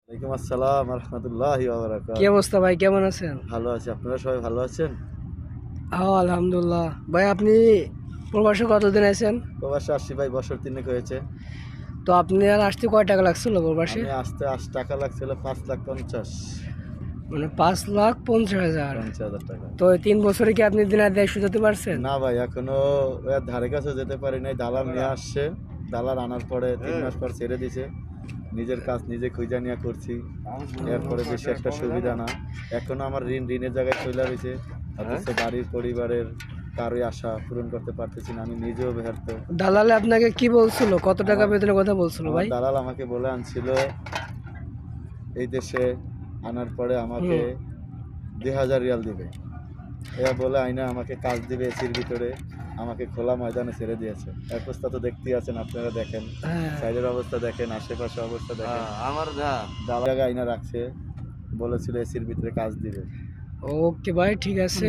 ওয়ালাইকুম আসসালাম রহমতুল্লাহি ওয়া বারাকাতুহু। কি অবস্থা ভাই, কেমন আছেন? ভালো আছি, আপনারা সবাই ভালো আছেন? আলহামদুলিল্লাহ। ভাই আপনি প্রবাসে কতদিন আছেন? প্রবাসে আসছি ভাই, বছর তিনেক হয়েছে। তো আপনি আর আসতে কয় টাকা লাগছিল প্রবাসে? আমি আসতে টাকা লাগছিল 5,50,000। মানে 5,50,000। 50,000 টাকা। তো এই 3 বছরে কি আপনি দিনের দেড় যেতে পারছেন? না ভাই, এখনো ওর ধারে কাছে যেতে পারি নাই। দালাল নিয়ে আসছে, দালাল আনার পরে 3 মাস পর ছেড়ে দিছে। নিজের কাজ নিজে খুঁজা নিয়ে করছি, এরপরে বেশি একটা সুবিধা না। এখনো আমার ঋণের জায়গায় চলে রয়েছে, অথচ বাড়ির পরিবারের কারোই আশা পূরণ করতে পারতেছি না। আমি নিজেও ব্যর্থ। দালালে আপনাকে কি বলছিল, কত টাকা বেতনের কথা বলছিল আমার ভাই? দালাল আমাকে বলে আনছিল এই দেশে আনার পরে আমাকে 2,000 রিয়াল দিবে, এরা বলে আইনা আমাকে কাজ দিবে এসির ভিতরে, আমাকে খোলা ময়দানে ছেড়ে দিয়েছে। অবস্থা তো দেখতেই আছেন, আপনারা দেখেন, হ্যাঁ। সাইডের অবস্থা দেখেন, আশেপাশে অবস্থা দেখেন। আমার দালাল আইনা রাখছে, বলেছিল এসির ভিতরে কাজ দিবে। ওকে ভাই, ঠিক আছে।